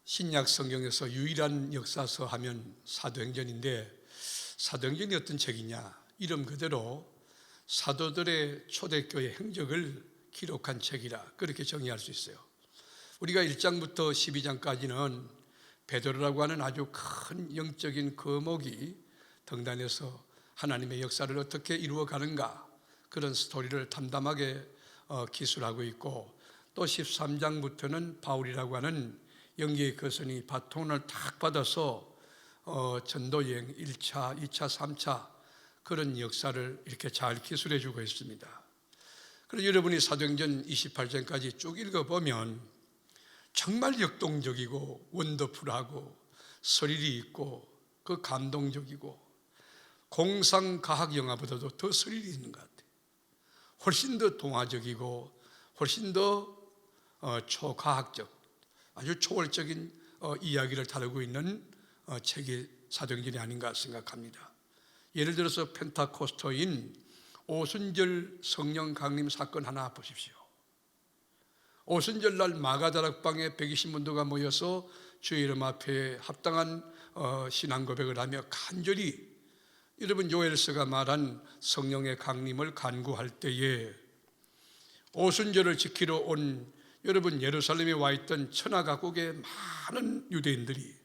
신약 성경에서 유일한 역사서 하면 사도행전인데, 사도행전이 어떤 책이냐? 이름 그대로 사도들의 초대교회 행적을 기록한 책이라 그렇게 정의할 수 있어요. 우리가 1장부터 12장까지는 베드로라고 하는 아주 큰 영적인 거목이 등단해서 하나님의 역사를 어떻게 이루어가는가, 그런 스토리를 담담하게 기술하고 있고, 또 13장부터는 바울이라고 하는 영계의 거선이 바톤을 탁 받아서 전도여행 1차, 2차, 3차 그런 역사를 이렇게 잘 기술해 주고 있습니다. 그래서 여러분이 사도행전 28장까지 쭉 읽어보면 정말 역동적이고 원더풀하고 스릴이 있고 그 감동적이고 공상과학 영화보다도 더 스릴이 있는 것 같아요. 훨씬 더 동화적이고 훨씬 더 초과학적, 아주 초월적인 이야기를 다루고 있는 책이 사도행전이 아닌가 생각합니다. 예를 들어서 펜타코스터인 오순절 성령 강림 사건 하나 보십시오. 오순절 날 마가다락방에 120문도가 모여서 주의 이름 앞에 합당한 신앙 고백을 하며 간절히, 여러분 요엘서가 말한 성령의 강림을 간구할 때에 오순절을 지키러 온 여러분 예루살렘에 와 있던 천하각국의 많은 유대인들이,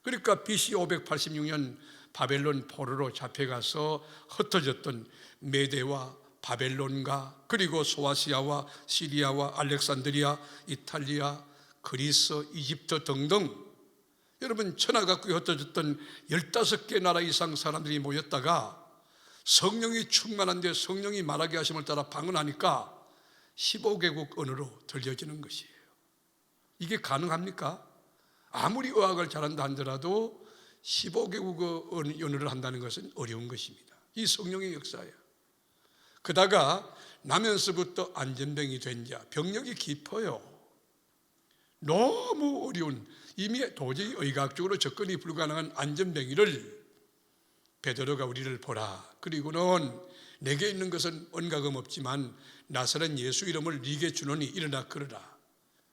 그러니까 BC 586년 바벨론 포로로 잡혀가서 흩어졌던 메대와 바벨론과 그리고 소아시아와 시리아와 알렉산드리아, 이탈리아, 그리스, 이집트 등등 여러분 천하각국에 흩어졌던 15개 나라 이상 사람들이 모였다가 성령이 충만한데 성령이 말하게 하심을 따라 방언하니까 15개국 언어로 들려지는 것이에요. 이게 가능합니까? 아무리 의학을 잘한다 하더라도 15개국 언어를 한다는 것은 어려운 것입니다. 이 성령의 역사예요. 그다가 나면서부터 안전병이 된 자, 병력이 깊어요. 너무 어려운, 이미 도저히 의학적으로 접근이 불가능한 안전병이를 베드로가 우리를 보라, 그리고는 내게 있는 것은 언각음 없지만 나사렛 예수 이름을 네게 주노니 일어나 걸으라.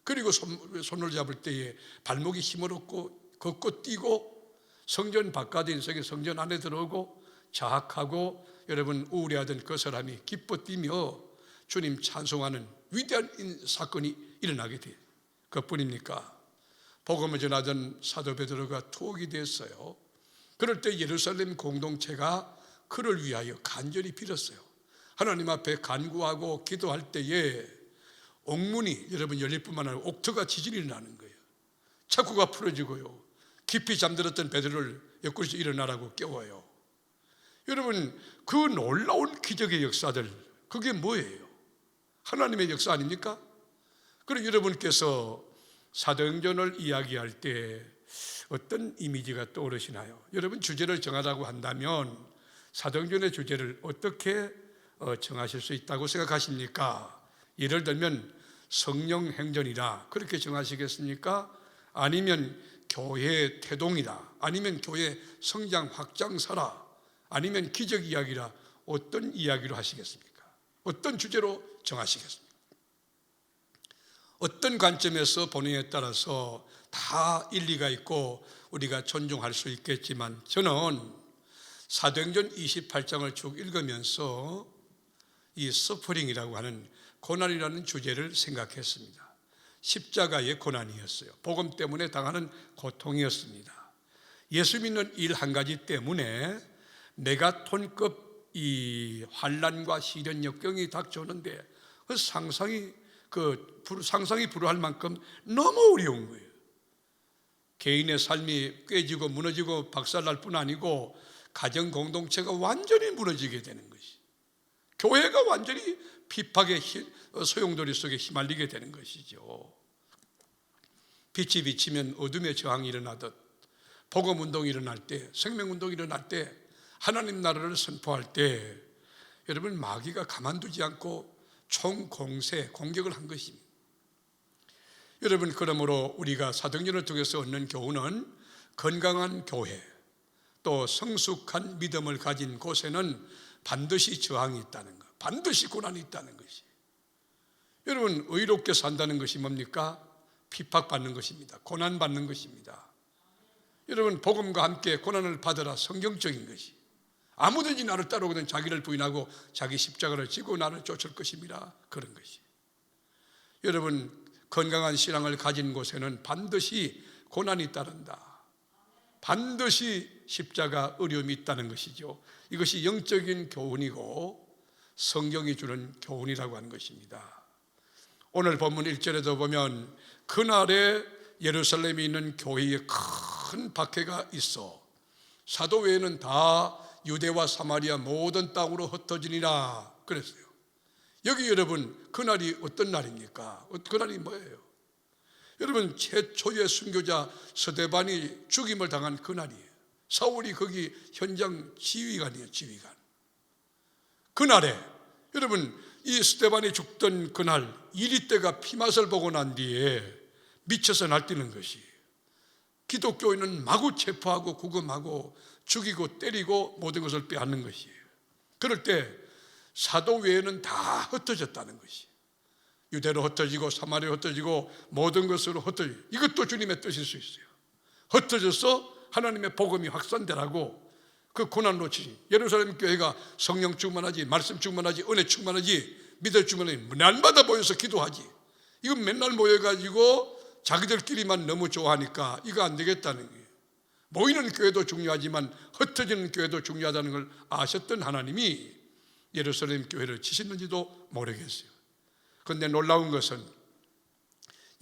그리고 손을 잡을 때에 발목이 힘을 얻고 걷고 뛰고 성전 바깥에 인생의 성전 안에 들어오고 자학하고 여러분 우울해하던 그 사람이 기뻐 뛰며 주님 찬송하는 위대한 사건이 일어나게 돼요. 그것뿐입니까? 복음을 전하던 사도 베드로가 투옥이 됐어요. 그럴 때 예루살렘 공동체가 그를 위하여 간절히 빌었어요. 하나님 앞에 간구하고 기도할 때에 옥문이 여러분 열릴 뿐만 아니라 옥토가 지진이 일어나는 거예요. 창구가 풀어지고요, 깊이 잠들었던 베드로를 옆구리에서 일어나라고 깨워요. 여러분 그 놀라운 기적의 역사들, 그게 뭐예요? 하나님의 역사 아닙니까? 그리고 여러분께서 사도행전을 이야기할 때 어떤 이미지가 떠오르시나요? 여러분 주제를 정하라고 한다면 사도행전의 주제를 어떻게 정하실 수 있다고 생각하십니까? 예를 들면 성령 행전이라 그렇게 정하시겠습니까? 아니면 교회 태동이라, 아니면 교회 성장 확장사라, 아니면 기적 이야기라, 어떤 이야기로 하시겠습니까? 어떤 주제로 정하시겠습니까? 어떤 관점에서 보느냐에 따라서 다 일리가 있고 우리가 존중할 수 있겠지만, 저는 사도행전 28장을 쭉 읽으면서 이 서퍼링이라고 하는 고난이라는 주제를 생각했습니다. 십자가의 고난이었어요. 복음 때문에 당하는 고통이었습니다. 예수 믿는 일 한 가지 때문에 메가톤급 이 환난과 시련 역경이 닥쳐오는데 상상이 불허할 만큼 너무 어려운 거예요. 개인의 삶이 깨지고 무너지고 박살날 뿐 아니고 가정 공동체가 완전히 무너지게 되는 것이, 교회가 완전히 핍박의 소용돌이 속에 휘말리게 되는 것이죠. 빛이 비치면 어둠의 저항이 일어나듯 복음운동이 일어날 때, 생명운동이 일어날 때, 하나님 나라를 선포할 때 여러분 마귀가 가만두지 않고 총공세, 공격을 한 것입니다. 여러분 그러므로 우리가 사도행전을 통해서 얻는 교훈은 건강한 교회, 또 성숙한 믿음을 가진 곳에는 반드시 저항이 있다는 것, 반드시 고난이 있다는 것이. 여러분 의롭게 산다는 것이 뭡니까? 핍박받는 것입니다. 고난받는 것입니다. 여러분, 복음과 함께 고난을 받으라, 성경적인 것이. 아무든지 나를 따르거든 자기를 부인하고 자기 십자가를 지고 나를 쫓을 것입니다. 그런 것이. 여러분, 건강한 신앙을 가진 곳에는 반드시 고난이 따른다. 반드시 십자가 어려움이 있다는 것이죠. 이것이 영적인 교훈이고 성경이 주는 교훈이라고 하는 것입니다. 오늘 본문 1절에도 보면 그날에 예루살렘에 있는 교회에 큰 박해가 있어 사도 외에는 다 유대와 사마리아 모든 땅으로 흩어지니라 그랬어요. 여기 여러분, 그날이 어떤 날입니까? 그날이 뭐예요? 여러분, 최초의 순교자 스데반이 죽임을 당한 그날이에요. 사울이 거기 현장 지휘관이에요. 지휘관. 그날에 여러분, 이 스데반이 죽던 그날 이리떼가 피맛을 보고 난 뒤에 미쳐서 날뛰는 것이, 기독교인은 마구 체포하고 구금하고 죽이고 때리고 모든 것을 빼앗는 것이에요. 그럴 때 사도 외에는 다 흩어졌다는 것이, 유대로 흩어지고 사마리아로 흩어지고 모든 것으로 흩어지고, 이것도 주님의 뜻일 수 있어요. 흩어져서 하나님의 복음이 확산되라고 그 고난 놓치지. 예루살렘 교회가 성령 충만하지, 말씀 충만하지, 은혜 충만하지, 믿을 충만하지, 날마다 모여서 기도하지. 이건 맨날 모여가지고 자기들끼리만 너무 좋아하니까 이거 안 되겠다는 거예요. 모이는 교회도 중요하지만 흩어지는 교회도 중요하다는 걸 아셨던 하나님이 예루살렘 교회를 치셨는지도 모르겠어요. 그런데 놀라운 것은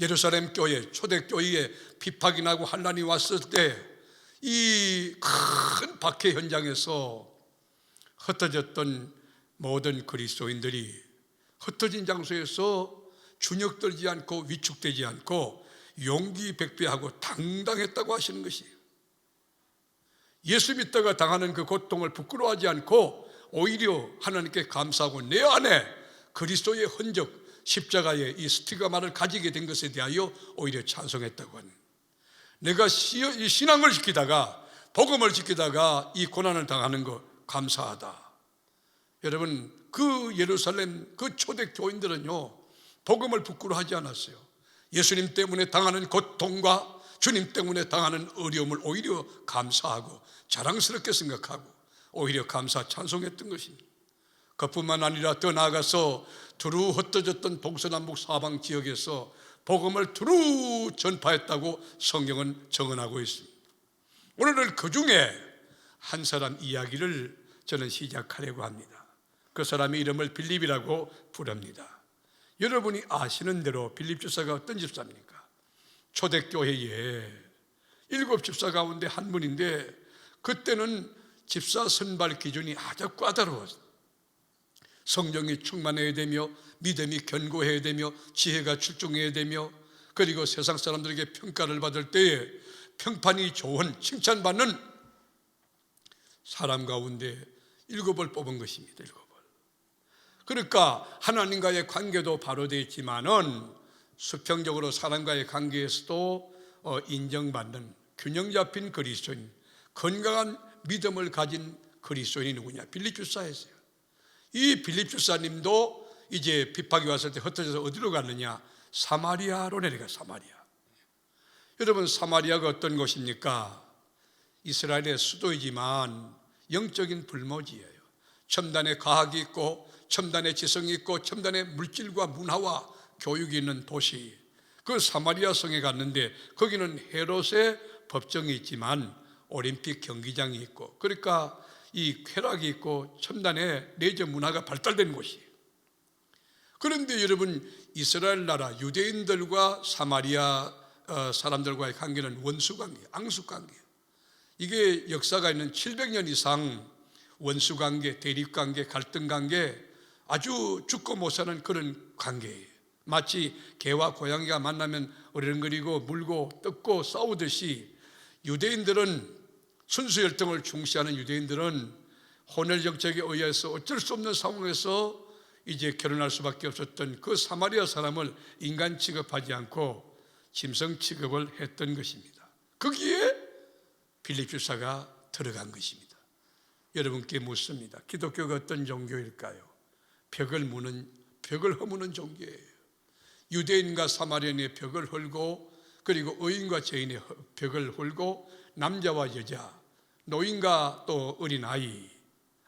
예루살렘 교회, 초대교회에 비박이 나고 환란이 왔을 때 이 큰 박해 현장에서 흩어졌던 모든 그리스도인들이 흩어진 장소에서 주눅들지 않고 위축되지 않고 용기 백배하고 당당했다고 하시는 것이에요. 예수 믿다가 당하는 그 고통을 부끄러워하지 않고 오히려 하나님께 감사하고 내 안에 그리스도의 흔적, 십자가의 이 스티그마를 가지게 된 것에 대하여 오히려 찬송했다고 하는, 내가 이 신앙을 지키다가 복음을 지키다가 이 고난을 당하는 거 감사하다. 여러분, 그 예루살렘 그 초대 교인들은요 복음을 부끄러워하지 않았어요. 예수님 때문에 당하는 고통과 주님 때문에 당하는 어려움을 오히려 감사하고 자랑스럽게 생각하고 오히려 감사 찬송했던 것입니다. 그뿐만 아니라 더 나아가서 두루 흩어졌던 동서남북 사방 지역에서 복음을 두루 전파했다고 성경은 증언하고 있습니다. 오늘은 그 중에 한 사람 이야기를 저는 시작하려고 합니다. 그 사람의 이름을 빌립이라고 부릅니다. 여러분이 아시는 대로 빌립 집사가 어떤 집사입니까? 초대교회에 7 집사 가운데 한 분인데 그때는 집사 선발 기준이 아주 까다로웠어요. 성령이 충만해야 되며 믿음이 견고해야 되며 지혜가 출중해야 되며, 그리고 세상 사람들에게 평가를 받을 때에 평판이 좋은 칭찬받는 사람 가운데 7을 뽑은 것입니다. 7을. 그러니까 하나님과의 관계도 바로 되어 있지만은 수평적으로 사람과의 관계에서도 인정받는 균형 잡힌 그리스도인, 건강한 믿음을 가진 그리스도인이 누구냐? 빌립 집사였어요. 이 빌립 집사님도 이제 핍박이 왔을 때 흩어져서 어디로 갔느냐? 사마리아로 내려가. 사마리아. 여러분, 사마리아가 어떤 곳입니까? 이스라엘의 수도이지만 영적인 불모지예요. 첨단의 과학이 있고 첨단의 지성이 있고 첨단의 물질과 문화와 교육이 있는 도시, 그 사마리아 성에 갔는데 거기는 헤롯의 법정이 있지만 올림픽 경기장이 있고, 그러니까 이 쾌락이 있고 첨단의 내재 문화가 발달된 곳이에요. 그런데 여러분, 이스라엘 나라 유대인들과 사마리아 사람들과의 관계는 원수관계, 앙숙관계. 이게 역사가 있는 700년 이상 원수관계, 대립관계, 갈등관계, 아주 죽고 못 사는 그런 관계예요. 마치 개와 고양이가 만나면 어른거리고 물고 뜯고 싸우듯이 유대인들은, 순수 혈통을 중시하는 유대인들은 혼혈 정책에 의해서 어쩔 수 없는 상황에서 이제 결혼할 수밖에 없었던 그 사마리아 사람을 인간 취급하지 않고 짐승 취급을 했던 것입니다. 거기에 빌립 집사가 들어간 것입니다. 여러분께 묻습니다. 기독교가 어떤 종교일까요? 벽을 허무는 종교예요. 유대인과 사마리아인의 벽을 헐고, 그리고 의인과 죄인의 벽을 헐고, 남자와 여자, 노인과 또 어린아이,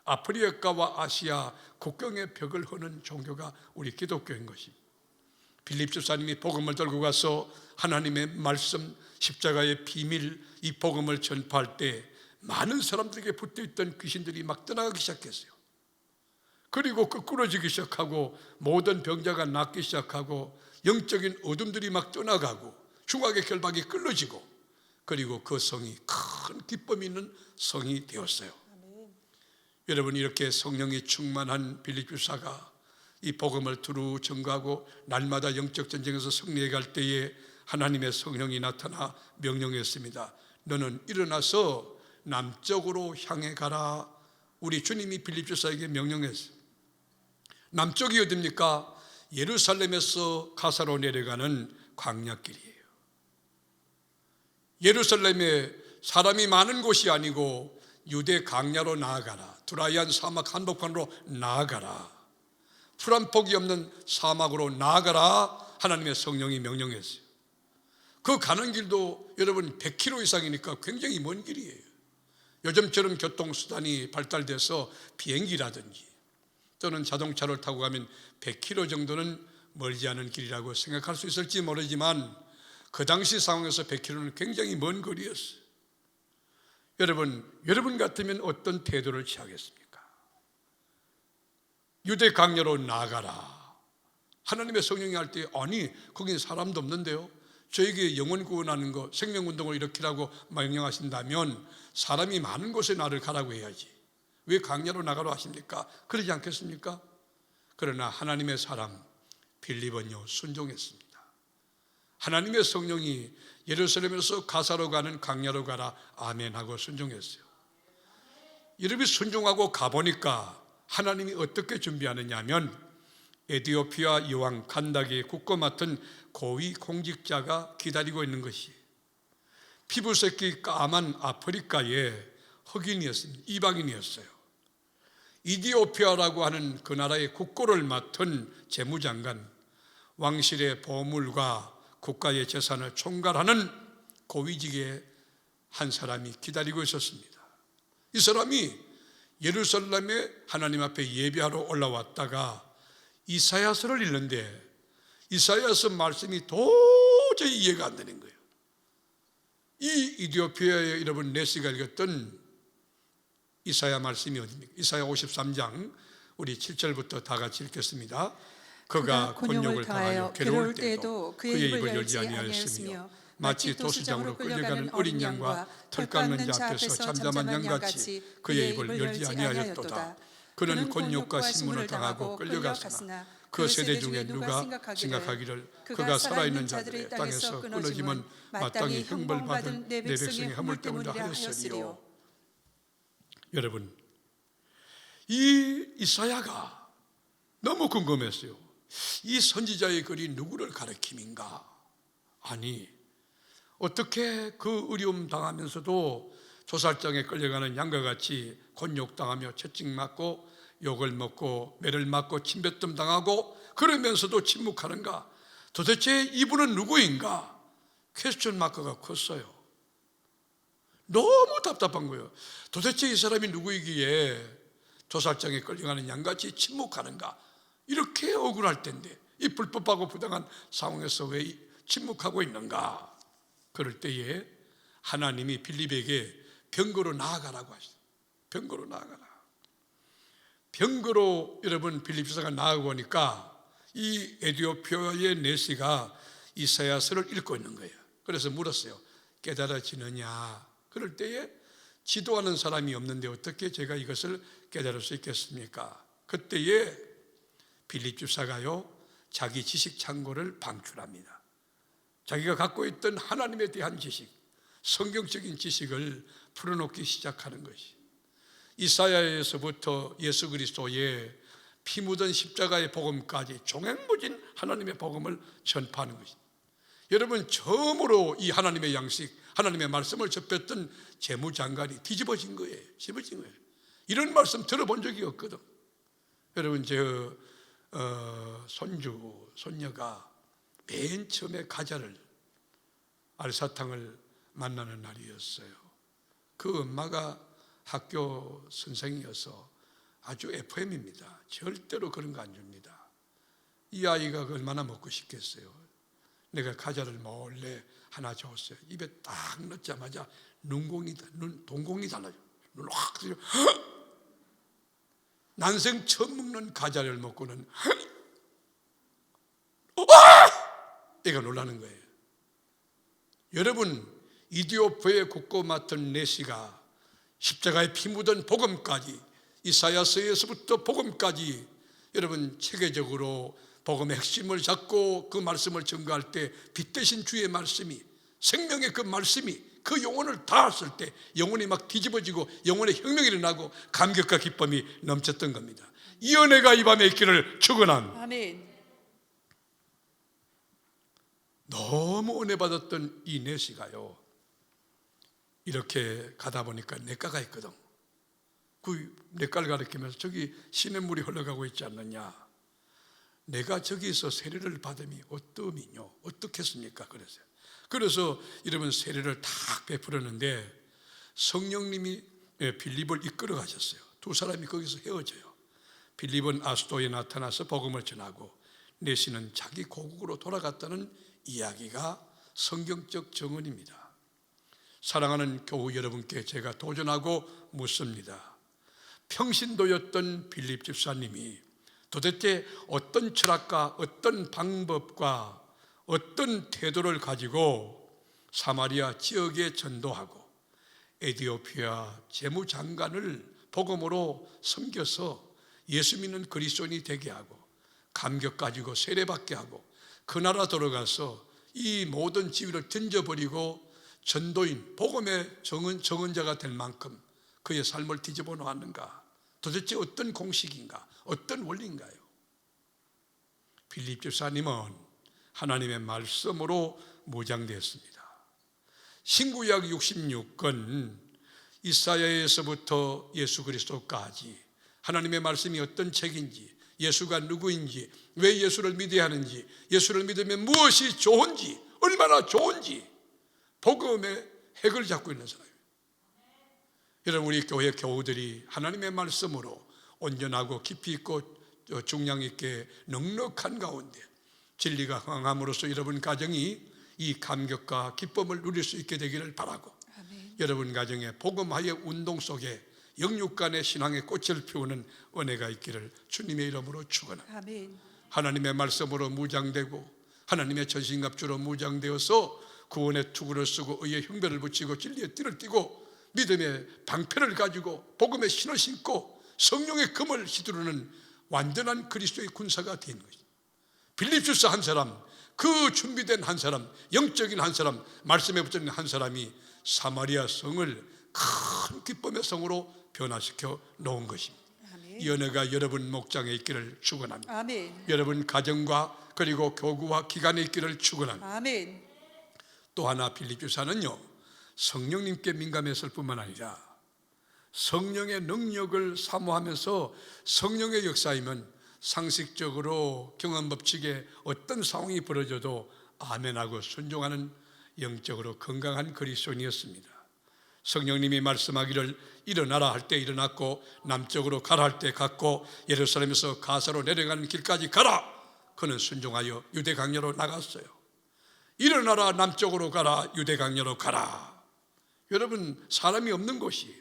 아프리카와 아시아 국경의 벽을 허는 종교가 우리 기독교인 것입니다. 빌립 집사님이 복음을 들고 가서 하나님의 말씀, 십자가의 비밀, 이 복음을 전파할 때 많은 사람들에게 붙어있던 귀신들이 막 떠나가기 시작했어요. 그리고 거꾸러지기 시작하고, 모든 병자가 낫기 시작하고, 영적인 어둠들이 막 떠나가고, 중학의 결박이 끊어지고, 그리고 그 성이 큰 기쁨이 있는 성이 되었어요. 여러분, 이렇게 성령이 충만한 빌립 집사가 이 복음을 두루 전가하고 날마다 영적 전쟁에서 승리해 갈 때에 하나님의 성령이 나타나 명령했습니다. 너는 일어나서 남쪽으로 향해 가라. 우리 주님이 빌립 집사에게 명령했어요. 남쪽이 어디입니까? 예루살렘에서 가사로 내려가는 광야길이에요. 예루살렘에 사람이 많은 곳이 아니고 유대 광야로 나아가라. 드라이한 사막 한복판으로 나아가라. 풀 한 폭이 없는 사막으로 나아가라. 하나님의 성령이 명령했어요. 그 가는 길도 여러분 100km 이상이니까 굉장히 먼 길이에요. 요즘처럼 교통수단이 발달돼서 비행기라든지 또는 자동차를 타고 가면 100km 정도는 멀지 않은 길이라고 생각할 수 있을지 모르지만, 그 당시 상황에서 100km는 굉장히 먼 거리였어요. 여러분 같으면 어떤 태도를 취하겠습니까? 유대 광야로 나아가라. 하나님의 성령이 할 때, 아니 거긴 사람도 없는데요, 저에게 영혼 구원하는 거, 생명운동을 일으키라고 명령하신다면 사람이 많은 곳에 나를 가라고 해야지 왜 광야로 나가라고 하십니까? 그러지 않겠습니까? 그러나 하나님의 사람 빌립은요 순종했습니다. 하나님의 성령이 예루살렘에서 가사로 가는 광야로 가라 아멘 하고 순종했어요. 이렇게 순종하고 가보니까 하나님이 어떻게 준비하느냐 하면, 에티오피아 여왕 간다기의 국고 맡은 고위 공직자가 기다리고 있는 것이 피부색이 까만 아프리카의 흑인이었습니다. 이방인이었어요. 이디오피아라고 하는 그 나라의 국고를 맡은 재무장관, 왕실의 보물과 국가의 재산을 총괄하는 고위직의 한 사람이 기다리고 있었습니다. 이 사람이 예루살렘에 하나님 앞에 예배하러 올라왔다가 이사야서를 읽는데 이사야서 말씀이 도저히 이해가 안 되는 거예요. 이 이디오피아의 여러분 네시가 읽었던 이사야 말씀이 어디입니까? 이사야 53장 우리 7절부터 다 같이 읽겠습니다. 그가 곤욕을 당하여 괴로울 때에도 그의 입을 열지 아니하였으며 마치 도수장으로 끌려가는 어린 양과 털 깎는 자 앞에서 잠잠한 양같이 그의 입을 열지 아니하였도다. 그는 곤욕과 신문을 당하고 끌려갔으나 그 세대 중에 누가 생각하기를 그가 살아있는 자들의 땅에서 끊어짐은 마땅히 형벌받은 내 백성의 허물 때문이라 하였으리요. 여러분, 이 이사야가 너무 궁금했어요. 이 선지자의 글이 누구를 가리킴인가? 아니, 어떻게 그 어려움 당하면서도 조살장에 끌려가는 양과 같이 곤욕당하며 채찍 맞고 욕을 먹고 매를 맞고 침뱉음 당하고 그러면서도 침묵하는가? 도대체 이분은 누구인가? 퀘스천 마크가 컸어요. 너무 답답한 거예요. 도대체 이 사람이 누구이기에 조살장에 끌려가는 양같이 침묵하는가? 이렇게 억울할 텐데 이 불법하고 부당한 상황에서 왜 침묵하고 있는가? 그럴 때에 하나님이 빌립에게 병거로 나아가라고 하시죠. 병거로 나아가라. 병거로 여러분 빌립 집사가 나아가고 보니까 이 에티오피아의 네시가 이사야서를 읽고 있는 거예요. 그래서 물었어요. 깨달아지느냐? 그럴 때에 지도하는 사람이 없는데 어떻게 제가 이것을 깨달을 수 있겠습니까? 그때에 빌립 집사가요 자기 지식 창고를 방출합니다. 자기가 갖고 있던 하나님에 대한 지식, 성경적인 지식을 풀어놓기 시작하는 것이 이사야에서부터 예수 그리스도의 피 묻은 십자가의 복음까지 종횡무진 하나님의 복음을 전파하는 것입니다. 여러분, 처음으로 이 하나님의 양식, 하나님의 말씀을 접했던 재무장관이 뒤집어진 거예요. 뒤집어진 거예요. 이런 말씀 들어본 적이 없거든. 여러분, 손주가 맨 처음에 가자를, 알사탕을 만나는 날이었어요. 그 엄마가 학교 선생이어서 아주 FM입니다. 절대로 그런 거 안 줍니다. 이 아이가 얼마나 먹고 싶겠어요. 내가 과자를 몰래 하나 줬어요. 입에 딱 넣자마자 동공이 달라요. 눈을 확 뜨죠. 난생 처음 먹는 과자를 먹고는 애가 놀라는 거예요. 여러분, 이디오피아에 국고 맡은 내시가 십자가에 피 묻은 복음까지, 이사야서에서부터 복음까지, 여러분 체계적으로 복음의 핵심을 잡고 그 말씀을 전가할 때 빛 대신 주의 말씀이, 생명의 그 말씀이 그 영혼을 닿았을 때 영혼이 막 뒤집어지고 영혼의 혁명이 일어나고 감격과 기쁨이 넘쳤던 겁니다. 이 은혜가 이 밤에 있기를 축원합니다. 아멘. 너무 은혜 받았던 이 내시가요, 이렇게 가다 보니까 냇가가 있거든. 그 냇가를 가리키면서 저기 시냇물이 흘러가고 있지 않느냐, 내가 저기서 세례를 받음이 어떠미뇨, 어떻겠습니까? 그래서 여러분 세례를 탁 베풀었는데 성령님이 빌립을 이끌어 가셨어요. 두 사람이 거기서 헤어져요. 빌립은 아수도에 나타나서 복음을 전하고 내시는 자기 고국으로 돌아갔다는 이야기가 성경적 정언입니다. 사랑하는 교우 여러분께 제가 도전하고 묻습니다. 평신도였던 빌립 집사님이 도대체 어떤 철학과 어떤 방법과 어떤 태도를 가지고 사마리아 지역에 전도하고 에티오피아 재무장관을 복음으로 섬겨서 예수 믿는 그리스도인이 되게 하고 감격 가지고 세례받게 하고 그 나라 들어가서 이 모든 지위를 던져버리고 전도인, 복음의 정언자가 될 만큼 그의 삶을 뒤집어 놓았는가? 도대체 어떤 공식인가? 어떤 원리인가요? 빌립 집사님은 하나님의 말씀으로 무장되었습니다. 신구약 66권 이사야에서부터 예수 그리스도까지 하나님의 말씀이 어떤 책인지, 예수가 누구인지, 왜 예수를 믿어야 하는지, 예수를 믿으면 무엇이 좋은지, 얼마나 좋은지 복음의 핵을 잡고 있는 사람이에요. 여러분, 우리 교회 교우들이 하나님의 말씀으로 온전하고 깊이 있고 중량 있게 넉넉한 가운데 진리가 흥함으로써 여러분 가정이 이 감격과 기쁨을 누릴 수 있게 되기를 바라고, 아멘. 여러분 가정의 복음화의 운동 속에 영육간의 신앙의 꽃을 피우는 은혜가 있기를 주님의 이름으로 축원합니다. 아멘. 하나님의 말씀으로 무장되고 하나님의 전신갑주로 무장되어서 구원의 투구를 쓰고 의의 흉배를 붙이고 진리의 띠를 띠고 믿음의 방패를 가지고 복음의 신을 신고 성령의 금을 휘두르는 완전한 그리스도의 군사가 된 것입니다. 빌립주서 한 사람, 그 준비된 한 사람, 영적인 한 사람, 말씀에 붙잡는 한 사람이 사마리아 성을 큰 기쁨의 성으로 변화시켜 놓은 것입니다. 아멘. 이 은혜가 여러분 목장에 있기를 축원합니다. 아멘. 여러분 가정과 그리고 교구와 기관에 있기를 축원합니다. 아멘. 또 하나 빌립주사는요, 성령님께 민감했을 뿐만 아니라 성령의 능력을 사모하면서 성령의 역사이면 상식적으로 경험 법칙에 어떤 상황이 벌어져도 아멘하고 순종하는 영적으로 건강한 그리스도인이었습니다. 성령님이 말씀하기를 일어나라 할 때 일어났고 남쪽으로 가라 할 때 갔고 예루살렘에서 가사로 내려가는 길까지 가라. 그는 순종하여 유대 강야로 나갔어요. 일어나라, 남쪽으로 가라, 유대 강야로 가라. 여러분, 사람이 없는 곳이에요.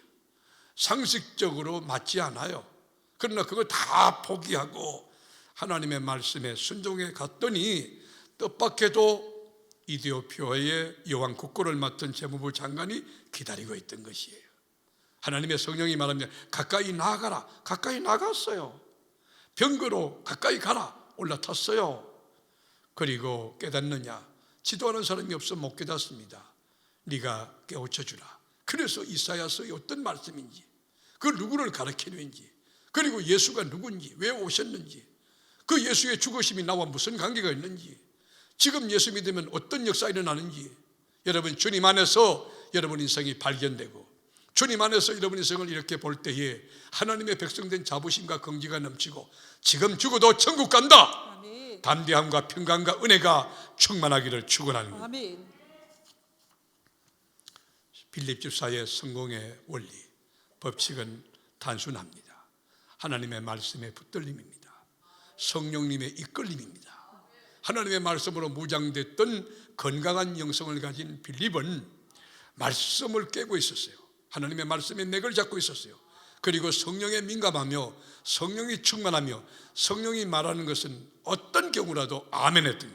상식적으로 맞지 않아요. 그러나 그거 다 포기하고 하나님의 말씀에 순종해 갔더니 뜻밖에도 이디오피아의 여왕 국고를 맡은 재무부 장관이 기다리고 있던 것이에요. 하나님의 성령이 말합니다. 가까이 나가라. 가까이 나갔어요. 병거로 가까이 가라. 올라탔어요. 그리고 깨닫느냐? 지도하는 사람이 없어 못 깨닫습니다. 네가 깨우쳐주라. 그래서 이사야서의 어떤 말씀인지, 그 누구를 가르치는지, 그리고 예수가 누군지, 왜 오셨는지, 그 예수의 죽으심이 나와 무슨 관계가 있는지, 지금 예수 믿으면 어떤 역사가 일어나는지, 여러분 주님 안에서 여러분 인생이 발견되고 주님 안에서 여러분 인생을 이렇게 볼 때에 하나님의 백성된 자부심과 긍지가 넘치고 지금 죽어도 천국 간다. 담대함과 평강과 은혜가 충만하기를 축원합니다. 아멘. 빌립 집사의 성공의 원리, 법칙은 단순합니다. 하나님의 말씀의 붙들림입니다. 성령님의 이끌림입니다. 하나님의 말씀으로 무장됐던 건강한 영성을 가진 빌립은 말씀을 깨고 있었어요. 하나님의 말씀의 맥을 잡고 있었어요. 그리고 성령에 민감하며 성령이 충만하며 성령이 말하는 것은 어떤 경우라도 아멘 했더니,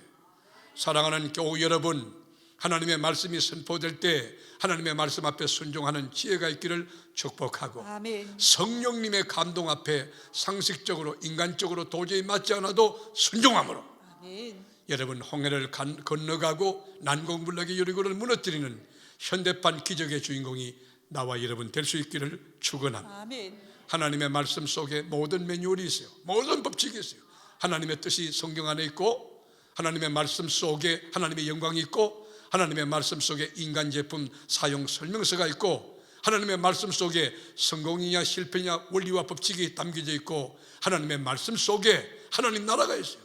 사랑하는 교우 여러분, 하나님의 말씀이 선포될 때 하나님의 말씀 앞에 순종하는 지혜가 있기를 축복하고, 아멘. 성령님의 감동 앞에 상식적으로 인간적으로 도저히 맞지 않아도 순종함으로 아멘. 여러분 홍해를 건너가고 난공불락의 여리고를 무너뜨리는 현대판 기적의 주인공이 나와 여러분 될 수 있기를 축원합니다. 아멘. 하나님의 말씀 속에 모든 매뉴얼이 있어요. 모든 법칙이 있어요. 하나님의 뜻이 성경 안에 있고, 하나님의 말씀 속에 하나님의 영광이 있고, 하나님의 말씀 속에 인간 제품 사용 설명서가 있고, 하나님의 말씀 속에 성공이냐 실패냐 원리와 법칙이 담겨져 있고, 하나님의 말씀 속에 하나님 나라가 있어요.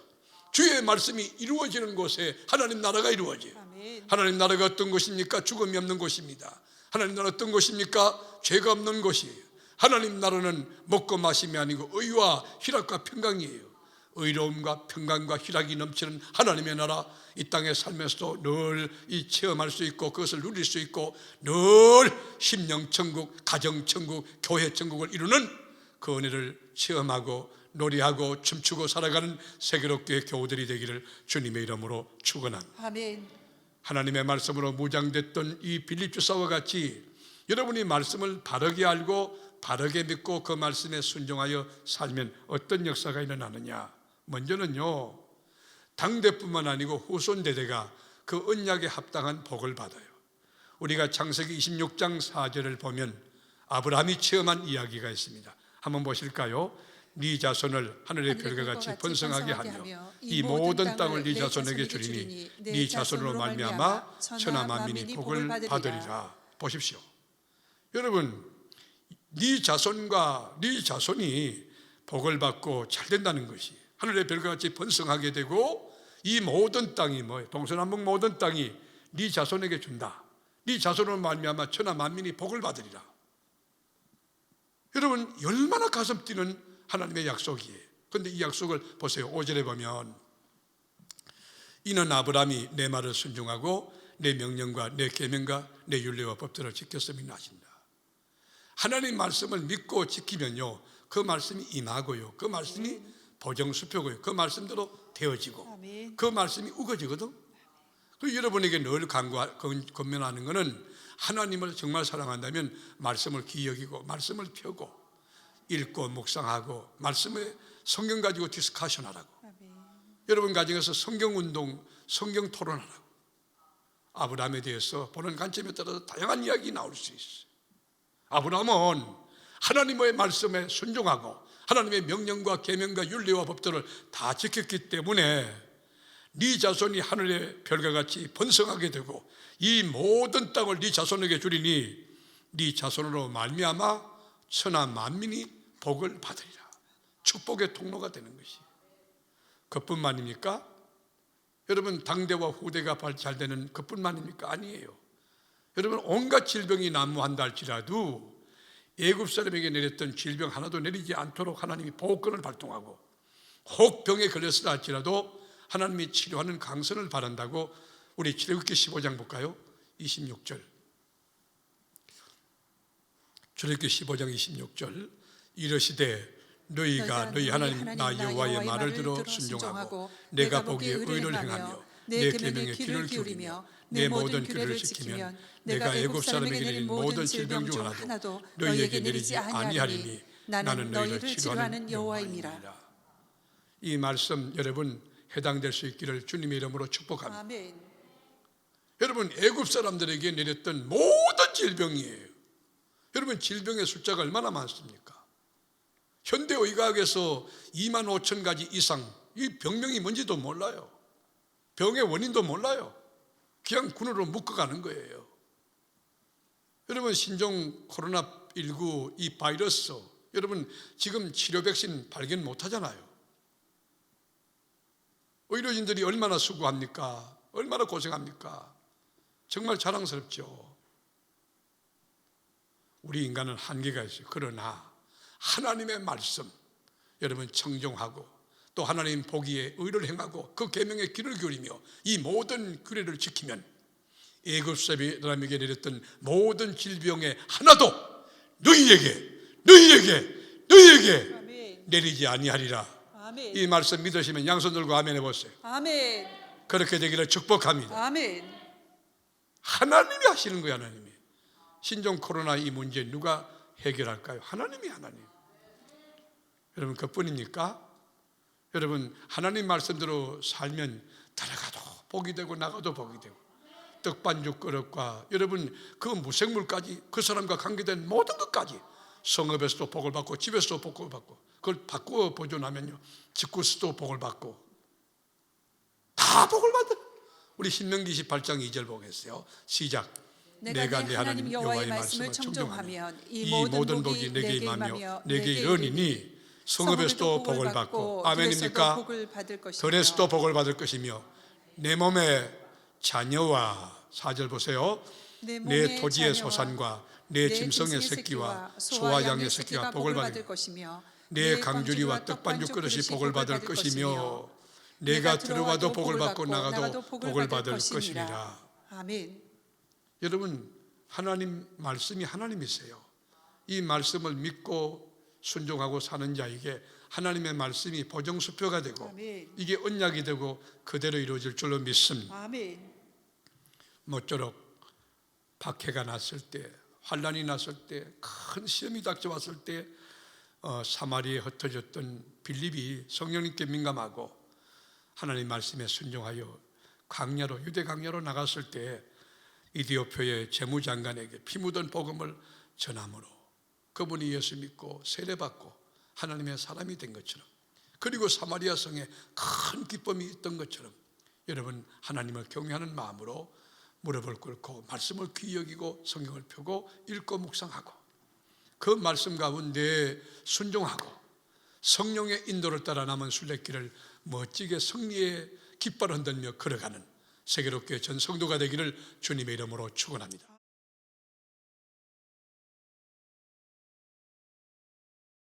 주의 말씀이 이루어지는 곳에 하나님 나라가 이루어져요. 아멘. 하나님 나라가 어떤 곳입니까? 죽음이 없는 곳입니다. 하나님 나라 어떤 곳입니까? 죄가 없는 곳이에요. 하나님 나라는 먹고 마심이 아니고 의와 희락과 평강이에요. 의로움과 평강과 희락이 넘치는 하나님의 나라, 이 땅에 살면서도 늘 이 체험할 수 있고 그것을 누릴 수 있고 늘 심령천국, 가정천국, 교회천국을 이루는 그 은혜를 체험하고 노래하고 춤추고 살아가는 세계롭게 교우들이 되기를 주님의 이름으로 축원합니다. 아멘. 하나님의 말씀으로 무장됐던 이 빌립 집사와 같이 여러분이 말씀을 바르게 알고 바르게 믿고 그 말씀에 순종하여 살면 어떤 역사가 일어나느냐. 먼저는요, 당대뿐만 아니고 후손 대대가 그 언약에 합당한 복을 받아요. 우리가 창세기 26장 4절을 보면 아브라함이 체험한 이야기가 있습니다. 한번 보실까요? 네 자손을 하늘의 별과 같이 번성하게 하며 이 모든 땅을 네 자손에게 주리니 네 자손으로 말미암아 천하 만민이 복을 받으리라. 보십시오. 여러분, 네 자손과 네 자손이 복을 받고 잘 된다는 것이, 하늘의 별과 같이 번성하게 되고 이 모든 땅이 동서남북 모든 땅이 네 자손에게 준다. 네 자손으로 말미암아 천하 만민이 복을 받으리라. 여러분, 얼마나 가슴 뛰는 하나님의 약속이에요. 그런데 이 약속을 보세요. 5절에 보면 이는 아브라함이 내 말을 순종하고 내 명령과 내 계명과 내 율례와 법들을 지켰음이라 하신다. 하나님 말씀을 믿고 지키면요, 그 말씀이 임하고요, 그 말씀이 보정수표고요, 그 말씀대로 되어지고 아멘. 그 말씀이 우거지거든. 그리고 여러분에게 늘 권면하는 것은 하나님을 정말 사랑한다면 말씀을 기억이고 말씀을 펴고 읽고 묵상하고 말씀에 성경 가지고 디스커션하라고. 아멘. 여러분 가정에서 성경운동, 성경 토론하라고. 아브라함에 대해서 보는 관점에 따라서 다양한 이야기 나올 수 있어요. 아브라함은 하나님의 말씀에 순종하고 하나님의 명령과 계명과 율례와 법들을 다 지켰기 때문에 네 자손이 하늘의 별과 같이 번성하게 되고 이 모든 땅을 네 자손에게 주리니 네 자손으로 말미암아 천하 만민이 복을 받으리라. 축복의 통로가 되는 것이 그뿐만입니까? 여러분, 당대와 후대가 잘 되는 그뿐만입니까? 아니에요. 여러분, 온갖 질병이 난무한다 할지라도 애굽 사람에게 내렸던 질병 하나도 내리지 않도록 하나님이 보호권을 발동하고 혹 병에 걸렸다 할지라도 하나님이 치료하는 강선을 바란다고 우리 출애굽기 15장 볼까요? 26절. 출애굽기 15장 26절. 이르시되 너희가 너희 하나님 나 여호와의 말을 들어 순종하고 내가 보기에 의를 행하며 내 계명에 귀를 기울이며 내 모든 규례를 지키면 내가 애굽 사람에게 내린 모든 질병 중 하나도 너희에게 내리지 아니하리니 나는 너희를 치료하는 여호와이니라. 이 말씀 여러분 해당될 수 있기를 주님의 이름으로 축복합니다. 아멘. 여러분, 애굽 사람들에게 내렸던 모든 질병이에요. 여러분, 질병의 숫자가 얼마나 많습니까? 현대의학에서 2만 5천 가지 이상, 이 병명이 뭔지도 몰라요. 병의 원인도 몰라요. 그냥 군으로 묶어가는 거예요. 여러분, 신종 코로나19 이 바이러스, 여러분 지금 치료 백신 발견 못 하잖아요. 의료진들이 얼마나 수고합니까? 얼마나 고생합니까? 정말 자랑스럽죠. 우리 인간은 한계가 있어요. 그러나 하나님의 말씀, 여러분 청종하고 또 하나님 보기에 의를 행하고 그 계명에 귀를 기울이며 이 모든 규례를 지키면 애굽 사람에게 내렸던 모든 질병의 하나도 너희에게 아멘. 내리지 아니하리라. 아멘. 이 말씀 믿으시면 양손 들고 아멘 해보세요. 아멘. 그렇게 되기를 축복합니다. 아멘. 하나님이 하시는 거예요. 하나님이. 신종 코로나 이 문제 누가 해결할까요? 하나님이. 여러분 그뿐입니까? 여러분 하나님 말씀대로 살면 들어가도 복이 되고 나가도 복이 되고 떡반죽 그릇과 여러분 그 무생물까지 그 사람과 관계된 모든 것까지 성읍에서도 복을 받고 집에서도 복을 받고 그걸 바꾸어 보존하면요 집구스도 복을 받고 다 복을 받아. 우리 신명기 28장 2절 보겠어요. 시작. 내가 내 하나님 여호와의 말씀을 청종하면 이 모든 복이 내게 임하며 내게 이르니니 성읍에서도 복을 받고 아멘입니까? 들에서도 복을 받을 것이며 내 몸에 자녀와 4절 보세요. 내 토지의 소산과 내 짐승의 새끼와 소와 양의 새끼가 복을 받을 것이며 내 강주리와 떡반죽 그릇이 복을 받을 것이며 내가 들어와도 복을 받고 나가도 복을 받을 것이니라. 아멘. 여러분 하나님 말씀이 하나님이세요. 이 말씀을 믿고 순종하고 사는 자에게 하나님의 말씀이 보정수표가 되고 아멘. 이게 언약이 되고 그대로 이루어질 줄로 믿습니다. 아멘. 모쪼록 박해가 났을 때 환란이 났을 때 큰 시험이 닥쳐왔을 때 사마리에 흩어졌던 빌립이 성령님께 민감하고 하나님 말씀에 순종하여 광야로 유대 광야로 나갔을 때 이디오피아의 재무장관에게 피 묻은 복음을 전함으로 그분이 예수 믿고 세례받고 하나님의 사람이 된 것처럼 그리고 사마리아 성에 큰 기쁨이 있던 것처럼 여러분 하나님을 경외하는 마음으로 무릎을 꿇고 말씀을 귀히 여기고 성경을 펴고 읽고 묵상하고 그 말씀 가운데 순종하고 성령의 인도를 따라 남은 순례길을 멋지게 승리의 깃발 흔들며 걸어가는 세계롭게 전 성도가 되기를 주님의 이름으로 축원합니다.